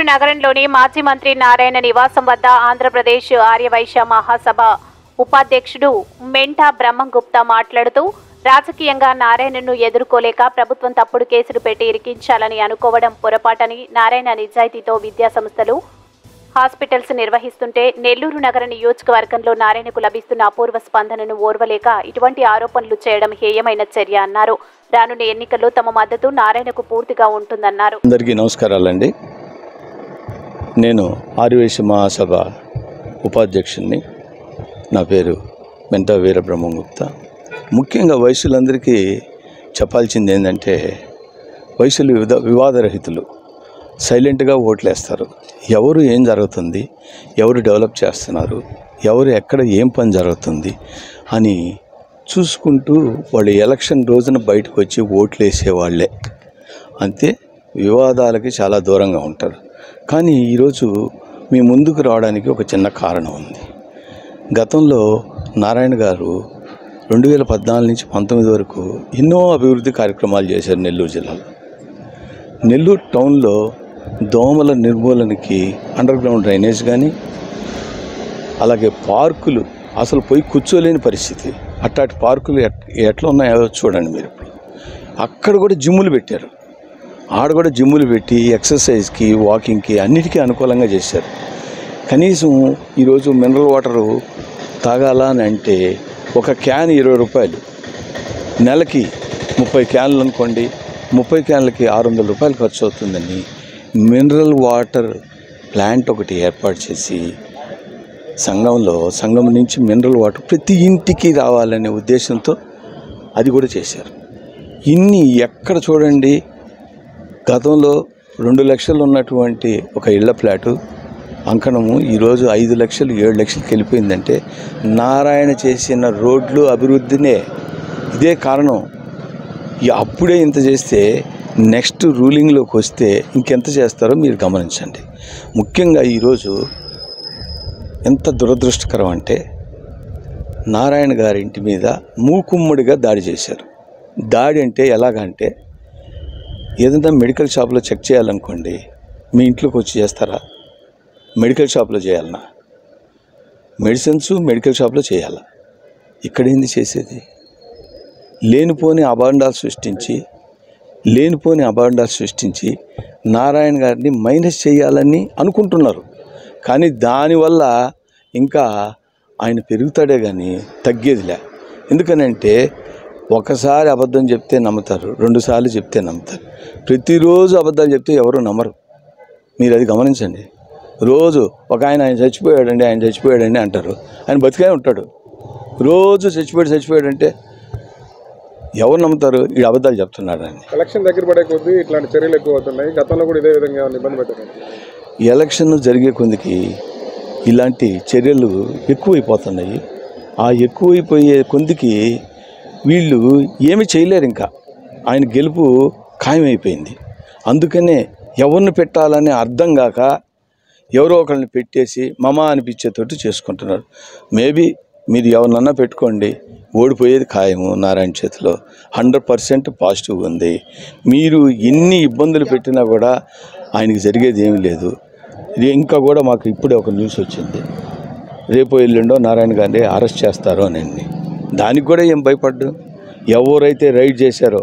నెల్లూరు నగరంలోని మాజీ మంత్రి నారాయణ నివాసం వద్ద ఆంధ్రప్రదేశ్ ఆర్యవైశ్య మహాసభ ఉపాధ్యక్షుడు మెంటా బ్రహ్మంగుప్తా మాట్లాడుతూ రాజకీయంగా నారాయణను ఎదుర్కోలేక ప్రభుత్వం తప్పుడు కేసులు పెట్టి ఇరికించాలని అనుకోవడం పొరపాటని, నారాయణ నిజాయితీతో విద్యా సంస్థలు హాస్పిటల్స్ నిర్వహిస్తుంటే నెల్లూరు నగర నియోజకవర్గంలో నారాయణకు లభిస్తున్న అపూర్వ స్పందనను ఓర్వలేక ఇటువంటి ఆరోపణలు చేయడం హేయమైన చర్య అన్నారు. రానున్న ఎన్నికల్లో తమ మద్దతు నారాయణకు పూర్తిగా ఉంటుందన్నారు. అందరికీ నమస్కారాలండి. నేను ఆర్యవైశ్య మహాసభ ఉపాధ్యక్షుడిని. నా పేరు మెంటా వీర బ్రహ్మంగుప్తా. ముఖ్యంగా వైశ్యులందరికీ చెప్పాల్సింది ఏంటంటే, వైశ్యులు వివాదరహితులు, సైలెంట్గా ఓట్లేస్తారు. ఎవరు ఏం జరుగుతుంది, ఎవరు డెవలప్ చేస్తున్నారు, ఎవరు ఎక్కడ ఏం పని జరుగుతుంది అని చూసుకుంటూ వాళ్ళు ఎలక్షన్ రోజున బయటకు వచ్చి ఓట్లు వేసేవాళ్లే. అంతే, వివాదాలకి చాలా దూరంగా ఉంటారు. కానీ ఈరోజు మీ ముందుకు రావడానికి ఒక చిన్న కారణం ఉంది. గతంలో నారాయణ గారు 2014 నుంచి 19 వరకు ఎన్నో అభివృద్ధి కార్యక్రమాలు చేశారు నెల్లూరు జిల్లాలో. నెల్లూరు టౌన్లో దోమల నిర్మూలనకి అండర్ గ్రౌండ్ డ్రైనేజ్ కానీ, అలాగే పార్కులు అసలు పోయి కూర్చోలేని పరిస్థితి, అట్లాంటి పార్కులు ఎట్లా ఉన్నాయో చూడండి మీరు. ఇప్పుడు అక్కడ కూడా జిమ్ములు పెట్టారు. ఆడ కూడా జిమ్ములు పెట్టి ఎక్సర్సైజ్కి, వాకింగ్కి అన్నిటికీ అనుకూలంగా చేశారు. కనీసం ఈరోజు మినరల్ వాటరు తాగాల అని అంటే ఒక క్యాన్ 20 రూపాయలు, నెలకి 30 క్యాన్లు అనుకోండి, 30 క్యాన్లకి 600 రూపాయలు ఖర్చు అవుతుందని మినరల్ వాటర్ ప్లాంట్ ఒకటి ఏర్పాటు చేసి సంఘం నుంచి మినరల్ వాటర్ ప్రతి ఇంటికి రావాలనే ఉద్దేశంతో అది కూడా చేశారు. ఇన్ని ఎక్కడ చూడండి, గతంలో 2 లక్షలు ఉన్నటువంటి ఒక ఇళ్ల ఫ్లాటు అంకణము ఈరోజు 5 లక్షలు 7 లక్షలకి వెళ్ళిపోయిందంటే నారాయణ చేసిన రోడ్లు అభివృద్ధినే. ఇదే కారణం. అప్పుడే ఇంత చేస్తే నెక్స్ట్ రూలింగ్లోకి వస్తే ఇంకెంత చేస్తారో మీరు గమనించండి. ముఖ్యంగా ఈరోజు ఎంత దురదృష్టకరం అంటే, నారాయణ గారి ఇంటి మీద మూకుమ్మడిగా దాడి చేశారు. దాడి అంటే ఎలాగంటే, ఏదైనా మెడికల్ షాప్లో చెక్ చేయాలనుకోండి, మీ ఇంట్లోకి వచ్చి చేస్తారా? మెడికల్ షాప్లో చేయాలన్నా? మెడిసిన్స్ మెడికల్ షాప్లో చేయాలా? ఇక్కడేంది చేసేది? లేనిపోని అభాండాలు సృష్టించి నారాయణ గారిని మైనస్ చేయాలని అనుకుంటున్నారు. కానీ దానివల్ల ఇంకా ఆయన పెరుగుతాడే కానీ తగ్గేదిలే. ఎందుకనంటే, ఒకసారి అబద్ధం చెప్తే నమ్ముతారు, 2 సార్లు చెప్తే నమ్ముతారు. ప్రతిరోజు అబద్ధాలు చెప్తే ఎవరు నమ్మరు. మీరు అది గమనించండి. రోజు ఒక ఆయన చచ్చిపోయాడండి అంటారు. ఆయన బతికే ఉంటాడు. రోజు చచ్చిపోయాడంటే ఎవరు నమ్ముతారు? ఈ అబద్ధాలు చెప్తున్నాడని. ఎలక్షన్ దగ్గర పడే కొద్దీ ఇట్లాంటి చర్యలు ఎక్కువ అవుతున్నాయి. గతంలో కూడా ఇదే విధంగా ఇబ్బంది పెట్టారు. ఎలక్షన్ జరిగే కొద్దికి ఇలాంటి చర్యలు ఎక్కువైపోతున్నాయి. ఆ ఎక్కువైపోయే కొద్దికి వీళ్ళు ఏమి చేయలేరు. ఇంకా ఆయన గెలుపు ఖాయమైపోయింది. అందుకనే ఎవరిని పెట్టాలని అర్థం కాక ఎవరో ఒకరిని పెట్టేసి మమా అనిపించేటట్టు చేసుకుంటున్నారు. మేబీ మీరు ఎవరినన్నా పెట్టుకోండి, ఓడిపోయేది ఖాయము. నారాయణ చేతిలో 100% పాజిటివ్ ఉంది. మీరు ఎన్ని ఇబ్బందులు పెట్టినా కూడా ఆయనకి జరిగేది ఏమీ లేదు. ఇంకా కూడా మాకు ఇప్పుడే ఒక న్యూస్ వచ్చింది, రేపు ఎల్లుండో నారాయణ గారిని అరెస్ట్ చేస్తారో అని. దానికి కూడా ఏం భయపడ్డు. ఎవరైతే రైడ్ చేశారో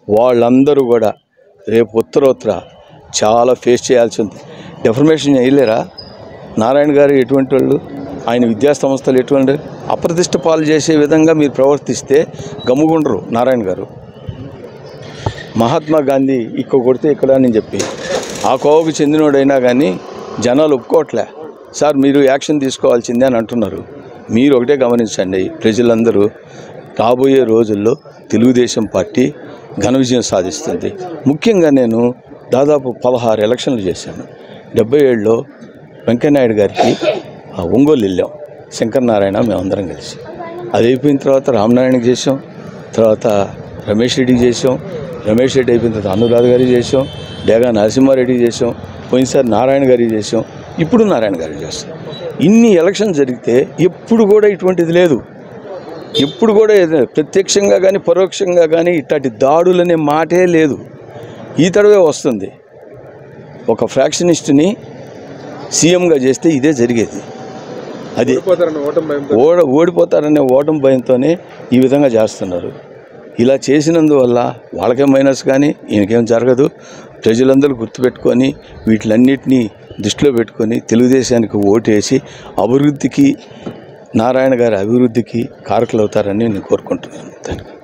వాళ్ళందరూ కూడా రేపు ఉత్తరోత్తర చాలా ఫేస్ చేయాల్సి ఉంది. డెఫర్మేషన్ చేయలేరా? నారాయణ గారు ఎటువంటి వాళ్ళు, ఆయన విద్యా సంస్థలు ఎటువంటి అప్రతిష్ట పాలు చేసే విధంగా మీరు ప్రవర్తిస్తే గమ్ముగుండరు నారాయణ గారు. మహాత్మా గాంధీ ఇక్కడ కొడితే ఇక్కడ అని చెప్పి ఆ కోవకు చెందినోడైనా కానీ జనాలు ఒప్పుకోవట్లే. సార్ మీరు యాక్షన్ తీసుకోవాల్సిందే అని అంటున్నారు. మీరు ఒకటే గమనించండి, ప్రజలందరూ రాబోయే రోజుల్లో తెలుగుదేశం పార్టీ ఘన విజయం సాధిస్తుంది. ముఖ్యంగా నేను దాదాపు 16 ఎలక్షన్లు చేశాను. 77లో వెంకయ్యనాయుడు గారికి ఒంగోలు వెళ్ళాం, శంకర్ నారాయణ మేమందరం కలిసి. అది అయిపోయిన తర్వాత రామనారాయణకి చేసాం, తర్వాత రమేష్ రెడ్డికి చేసాం, రమేష్ రెడ్డి అయిపోయిన తర్వాత అనురాధ గారికి చేసాం, డేగా నరసింహారెడ్డికి చేసాం, పోయినసారి నారాయణ గారికి చేసాం, ఇప్పుడు నారాయణ గారికి చేస్తాం. ఇన్ని ఎలక్షన్ జరిగితే ఎప్పుడు కూడా ఇటువంటిది లేదు. ఎప్పుడు కూడా ప్రత్యక్షంగా కానీ పరోక్షంగా కానీ ఇట్లాంటి దాడులనే మాటే లేదు. ఈ తడవే వస్తుంది. ఒక ఫ్రాక్షనిస్ట్ని సీఎంగా చేస్తే ఇదే జరిగేది. అది ఓడిపోతారనే ఓటమి భయంతోనే ఈ విధంగా చేస్తున్నారు. ఇలా చేసినందువల్ల వాళ్ళకే మైనస్, కానీ ఈయనకేం జరగదు. ప్రజలందరూ గుర్తుపెట్టుకొని వీటిలన్నిటినీ దృష్టిలో పెట్టుకొని తెలుగుదేశానికి ఓటేసి అభివృద్ధికి, నారాయణ గారి అభివృద్ధికి కారకులు అవుతారని నేను కోరుకుంటున్నాను. Thank you.